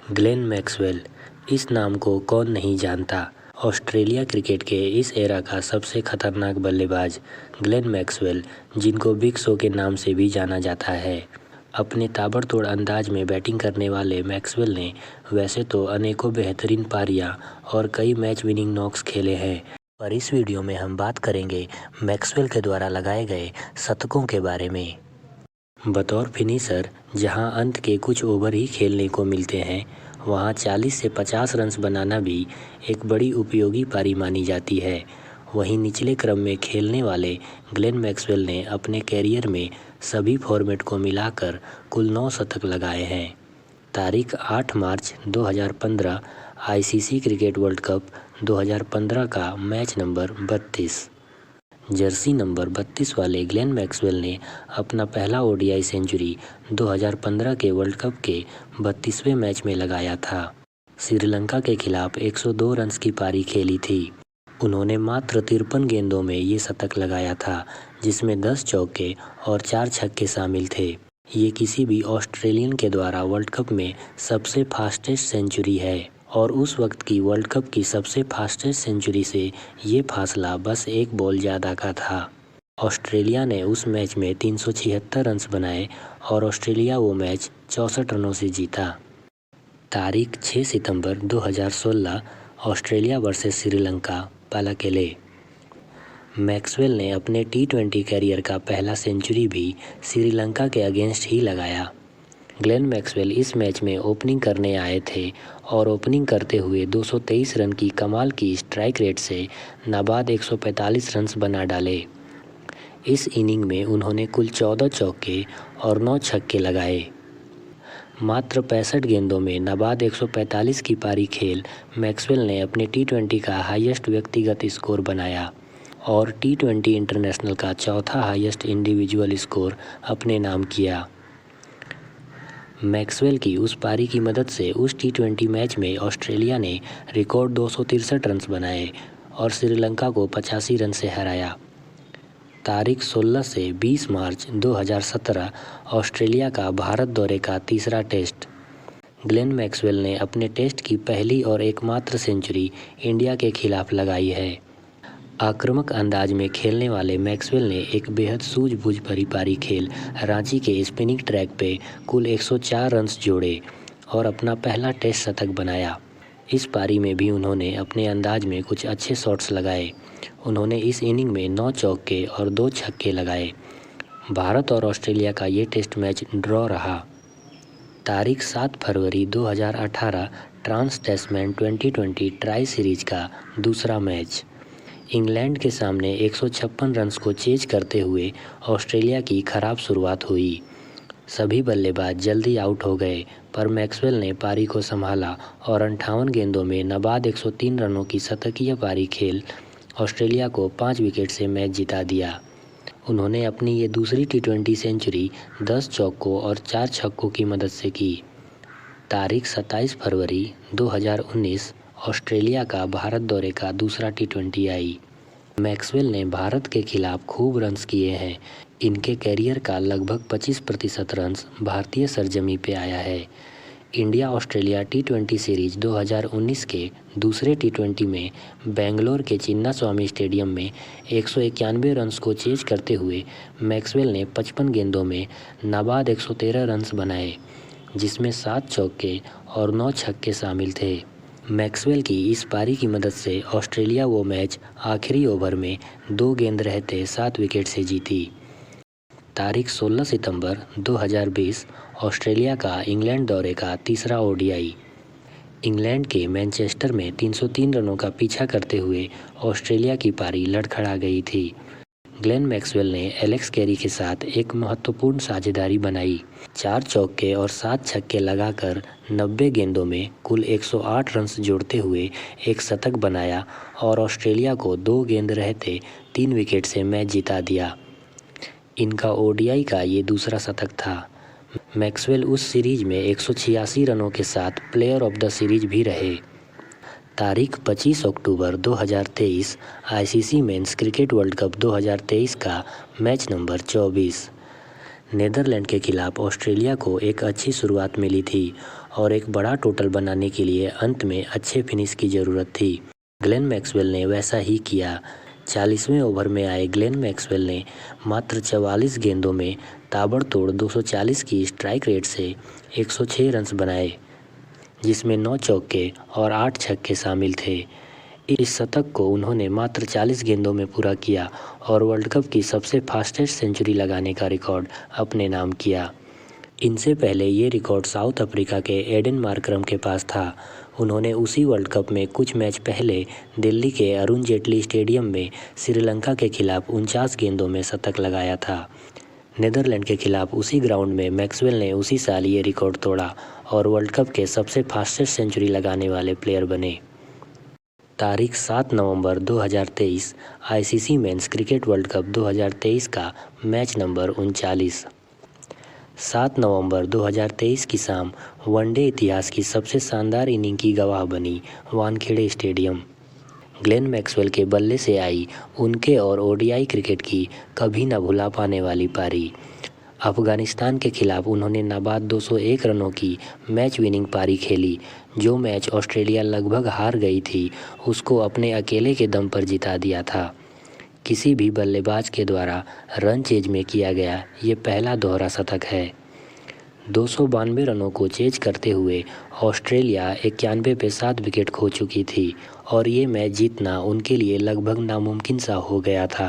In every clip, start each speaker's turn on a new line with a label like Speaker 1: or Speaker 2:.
Speaker 1: Glenn Maxwell, इस नाम को कौन नहीं जानता। ऑस्ट्रेलिया क्रिकेट के इस एरा का सबसे खतरनाक बल्लेबाज ग्लेन मैक्सवेल, जिनको बिग शो के नाम से भी जाना जाता है। अपने ताबड़तोड़ अंदाज में बैटिंग करने वाले मैक्सवेल ने वैसे तो अनेकों बेहतरीन पारियां और कई मैच विनिंग नॉक्स खेले हैं, पर इस वीडियो में हम बात करेंगे मैक्सवेल के द्वारा लगाए गए शतकों के बारे में। बतौर फिनिशर जहां अंत के कुछ ओवर ही खेलने को मिलते हैं, वहां 40 से 50 रन्स बनाना भी एक बड़ी उपयोगी पारी मानी जाती है। वहीं निचले क्रम में खेलने वाले ग्लेन मैक्सवेल ने अपने कैरियर में सभी फॉर्मेट को मिलाकर कुल 9 शतक लगाए हैं। तारीख 8 मार्च 2015 आईसीसी क्रिकेट वर्ल्ड कप 2015 का मैच नंबर 32। जर्सी नंबर 32 वाले ग्लेन मैक्सवेल ने अपना पहला ओडीआई सेंचुरी 2015 के वर्ल्ड कप के 32वें मैच में लगाया था। श्रीलंका के खिलाफ 102 रन्स की पारी खेली थी। उन्होंने मात्र 53 गेंदों में ये शतक लगाया था, जिसमें 10 चौके और 4 छक्के शामिल थे। ये किसी भी ऑस्ट्रेलियन के द्वारा वर्ल्ड कप में सबसे फास्टेस्ट सेंचुरी है और उस वक्त की वर्ल्ड कप की सबसे फास्टेस्ट सेंचुरी से ये फासला बस एक बॉल ज़्यादा का था। ऑस्ट्रेलिया ने उस मैच में 376 रन्स बनाए और ऑस्ट्रेलिया वो मैच 64 रनों से जीता। तारीख 6 सितंबर 2016 ऑस्ट्रेलिया वर्सेस श्रीलंका, पालाकेले। मैक्सवेल ने अपने टी20 कैरियर का पहला सेंचुरी भी श्रीलंका के अगेंस्ट ही लगाया। ग्लेन मैक्सवेल इस मैच में ओपनिंग करने आए थे और ओपनिंग करते हुए 223 रन की कमाल की स्ट्राइक रेट से नाबाद 145 रन्स बना डाले। इस इनिंग में उन्होंने कुल 14 चौके और 9 छक्के लगाए। मात्र 65 गेंदों में नाबाद 145 की पारी खेल मैक्सवेल ने अपने टी20 का हाईएस्ट व्यक्तिगत स्कोर बनाया और टी20 इंटरनेशनल का चौथा हाईएस्ट इंडिविजुअल स्कोर अपने नाम किया। मैक्सवेल की उस पारी की मदद से उस टी20 मैच में ऑस्ट्रेलिया ने रिकॉर्ड 263 रन्स बनाए और श्रीलंका को 85 रन से हराया। तारीख 16 से 20 मार्च 2017 ऑस्ट्रेलिया का भारत दौरे का तीसरा टेस्ट। ग्लेन मैक्सवेल ने अपने टेस्ट की पहली और एकमात्र सेंचुरी इंडिया के खिलाफ लगाई है। आक्रामक अंदाज में खेलने वाले मैक्सवेल ने एक बेहद सूझबूझ भरी पारी खेल रांची के स्पिनिंग ट्रैक पे कुल 104 रन्स जोड़े और अपना पहला टेस्ट शतक बनाया। इस पारी में भी उन्होंने अपने अंदाज में कुछ अच्छे शॉट्स लगाए। उन्होंने इस इनिंग में 9 चौके और 2 छक्के लगाए। भारत और ऑस्ट्रेलिया का ये टेस्ट मैच ड्रॉ रहा। तारीख 7 फरवरी 2018 ट्रांस टैस्मैन 2020 ट्राई सीरीज का दूसरा मैच। इंग्लैंड के सामने 156 रन्स को चेज करते हुए ऑस्ट्रेलिया की खराब शुरुआत हुई। सभी बल्लेबाज जल्दी आउट हो गए, पर मैक्सवेल ने पारी को संभाला और 58 गेंदों में नाबाद 103 रनों की शतकीय पारी खेल ऑस्ट्रेलिया को 5 विकेट से मैच जिता दिया। उन्होंने अपनी ये दूसरी टी20 सेंचुरी 10 चौकों और 4 छक्कों की मदद से की। तारीख 27 फरवरी 2019 ऑस्ट्रेलिया का भारत दौरे का दूसरा टी20 आई। मैक्सवेल ने भारत के खिलाफ खूब रन्स किए हैं। इनके कैरियर का लगभग 25% रन्स भारतीय सरजमी पे आया है। इंडिया ऑस्ट्रेलिया टी20 सीरीज 2019 के दूसरे टी20 में बेंगलोर के चिन्नास्वामी स्टेडियम में 191 रन्स को चेज करते हुए मैक्सवेल ने 55 गेंदों में नाबाद 113 रन्स बनाए, जिसमें 7 चौके और 9 छक्के शामिल थे। मैक्सवेल की इस पारी की मदद से ऑस्ट्रेलिया वो मैच आखिरी ओवर में 2 गेंद रहते 7 विकेट से जीती। तारीख 16 सितंबर 2020 ऑस्ट्रेलिया का इंग्लैंड दौरे का तीसरा ओडीआई। इंग्लैंड के मैनचेस्टर में 303 रनों का पीछा करते हुए ऑस्ट्रेलिया की पारी लड़खड़ा गई थी। ग्लेन मैक्सवेल ने एलेक्स कैरी के साथ एक महत्वपूर्ण साझेदारी बनाई। 4 चौके और 7 छक्के लगाकर 90 गेंदों में कुल 108 रन्स जोड़ते हुए एक शतक बनाया और ऑस्ट्रेलिया को 2 गेंद रहते 3 विकेट से मैच जिता दिया। इनका ओडीआई का ये दूसरा शतक था। मैक्सवेल उस सीरीज में 186 रनों के साथ प्लेयर ऑफ द सीरीज भी रहे। तारीख 25 अक्टूबर 2023 ICC men's cricket world cup 2023 का मैच नंबर 24। नीदरलैंड के खिलाफ ऑस्ट्रेलिया को एक अच्छी शुरुआत मिली थी और एक बड़ा टोटल बनाने के लिए अंत में अच्छे फिनिश की ज़रूरत थी। ग्लेन मैक्सवेल ने वैसा ही किया। 40वें ओवर में आए ग्लेन मैक्सवेल ने मात्र 44 गेंदों में ताबड़तोड़ 240 की स्ट्राइक रेट से 106 रन्स बनाए, जिसमें 9 चौके और 8 छक्के शामिल थे। इस शतक को उन्होंने मात्र 40 गेंदों में पूरा किया और वर्ल्ड कप की सबसे फास्टेस्ट सेंचुरी लगाने का रिकॉर्ड अपने नाम किया। इनसे पहले ये रिकॉर्ड साउथ अफ्रीका के एडन मार्करम के पास था। उन्होंने उसी वर्ल्ड कप में कुछ मैच पहले दिल्ली के अरुण जेटली स्टेडियम में श्रीलंका के खिलाफ 49 गेंदों में शतक लगाया था। नीदरलैंड के खिलाफ उसी ग्राउंड में मैक्सवेल ने उसी साल ये रिकॉर्ड तोड़ा और वर्ल्ड कप के सबसे फास्टेस्ट सेंचुरी लगाने वाले प्लेयर बने। तारीख 7 नवंबर 2023 ICC men's cricket world cup 2023 का मैच नंबर 39। 7 नवंबर 2023 की शाम वनडे इतिहास की सबसे शानदार इनिंग की गवाह बनी वानखेड़े स्टेडियम। ग्लेन मैक्सवेल के बल्ले से आई उनके और ओडीआई क्रिकेट की कभी न भुला पाने वाली पारी। अफगानिस्तान के खिलाफ उन्होंने नाबाद 201 रनों की मैच विनिंग पारी खेली। जो मैच ऑस्ट्रेलिया लगभग हार गई थी, उसको अपने अकेले के दम पर जिता दिया था। किसी भी बल्लेबाज के द्वारा रन चेज में किया गया ये पहला दोहरा शतक है। 292 रनों को चेज करते हुए ऑस्ट्रेलिया 91 पे 7 विकेट खो चुकी थी और ये मैच जीतना उनके लिए लगभग नामुमकिन सा हो गया था।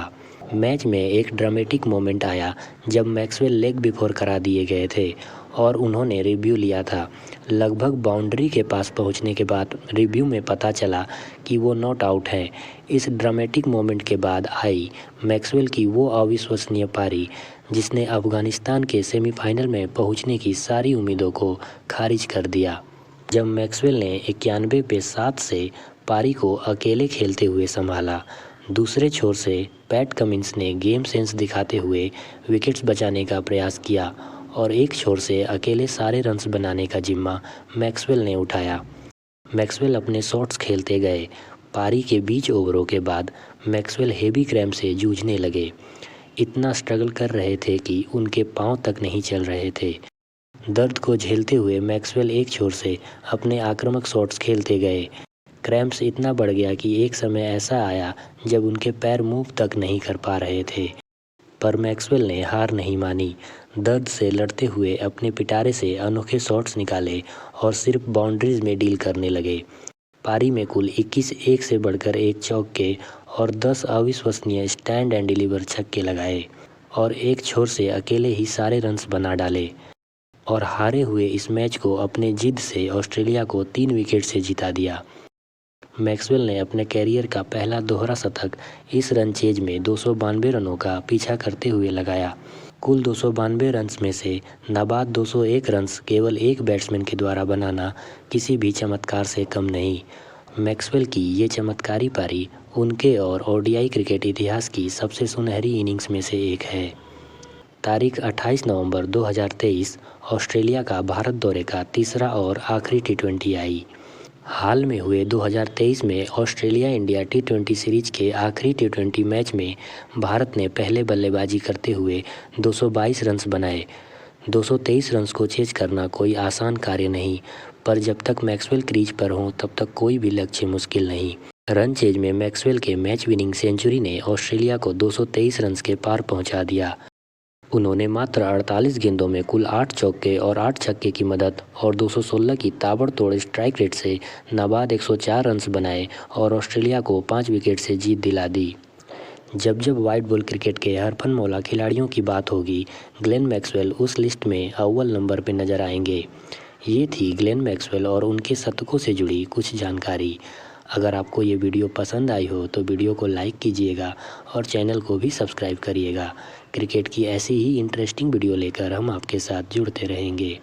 Speaker 1: मैच में एक ड्रामेटिक मोमेंट आया जब मैक्सवेल लेग बिफोर करा दिए गए थे और उन्होंने रिव्यू लिया था। लगभग बाउंड्री के पास पहुंचने के बाद रिव्यू में पता चला कि वो नॉट आउट हैं। इस ड्रामेटिक मोमेंट के बाद आई मैक्सवेल की वो अविश्वसनीय पारी जिसने अफगानिस्तान के सेमीफाइनल में पहुंचने की सारी उम्मीदों को खारिज कर दिया। जब मैक्सवेल ने 91 पे 7 से पारी को अकेले खेलते हुए संभाला, दूसरे छोर से पैट कमिंस ने गेम सेंस दिखाते हुए विकेट्स बचाने का प्रयास किया और एक छोर से अकेले सारे रन्स बनाने का जिम्मा मैक्सवेल ने उठाया। मैक्सवेल अपने शॉट्स खेलते गए। पारी के 20 ओवरों के बाद मैक्सवेल हेवी क्रैम्प से जूझने लगे। इतना स्ट्रगल कर रहे थे कि उनके पांव तक नहीं चल रहे थे। दर्द को झेलते हुए मैक्सवेल एक छोर से अपने आक्रामक शॉट्स खेलते गए। क्रैम्प्स इतना बढ़ गया कि एक समय ऐसा आया जब उनके पैर मूव तक नहीं कर पा रहे थे, पर मैक्सवेल ने हार नहीं मानी। दर्द से लड़ते हुए अपने पिटारे से अनोखे शॉट्स निकाले और सिर्फ बाउंड्रीज में डील करने लगे। पारी में कुल 21 एक से बढ़कर एक चौके और 10 अविश्वसनीय स्टैंड एंड डिलीवर छक्के लगाए और एक छोर से अकेले ही सारे रन्स बना डाले और हारे हुए इस मैच को अपने जिद से ऑस्ट्रेलिया को 3 विकेट से जिता दिया। मैक्सवेल ने अपने कैरियर का पहला दोहरा शतक इस रन चेज में 292 रनों का पीछा करते हुए लगाया। कुल 292 रन्स में से नाबाद 201 रन्स केवल एक बैट्समैन के द्वारा बनाना किसी भी चमत्कार से कम नहीं। मैक्सवेल की ये चमत्कारी पारी उनके और ओडीआई क्रिकेट इतिहास की सबसे सुनहरी इनिंग्स में से एक है। तारीख 28 नवंबर 2023 ऑस्ट्रेलिया का भारत दौरे का तीसरा और आखिरी टी20 आई। हाल में हुए 2023 में ऑस्ट्रेलिया इंडिया टी20 सीरीज के आखिरी टी20 मैच में भारत ने पहले बल्लेबाजी करते हुए 222 रन्स बनाए। 223 रन्स को चेज करना कोई आसान कार्य नहीं, पर जब तक मैक्सवेल क्रीज पर हों तब तक कोई भी लक्ष्य मुश्किल नहीं। रन चेज में मैक्सवेल के मैच विनिंग सेंचुरी ने ऑस्ट्रेलिया को 223 रन्स के पार पहुंचा दिया। उन्होंने मात्र 48 गेंदों में कुल 8 चौके और 8 छक्के की मदद और 216 की ताबड़तोड़ स्ट्राइक रेट से नाबाद 104 रन्स बनाए और ऑस्ट्रेलिया को 5 विकेट से जीत दिला दी। जब जब वाइट बॉल क्रिकेट के हरफन मौला खिलाड़ियों की बात होगी, ग्लेन मैक्सवेल उस लिस्ट में अव्वल नंबर पर नजर आएंगे। ये थी ग्लेन मैक्सवेल और उनके शतकों से जुड़ी कुछ जानकारी। अगर आपको ये वीडियो पसंद आई हो तो वीडियो को लाइक कीजिएगा और चैनल को भी सब्सक्राइब करिएगा। क्रिकेट की ऐसी ही इंटरेस्टिंग वीडियो लेकर हम आपके साथ जुड़ते रहेंगे।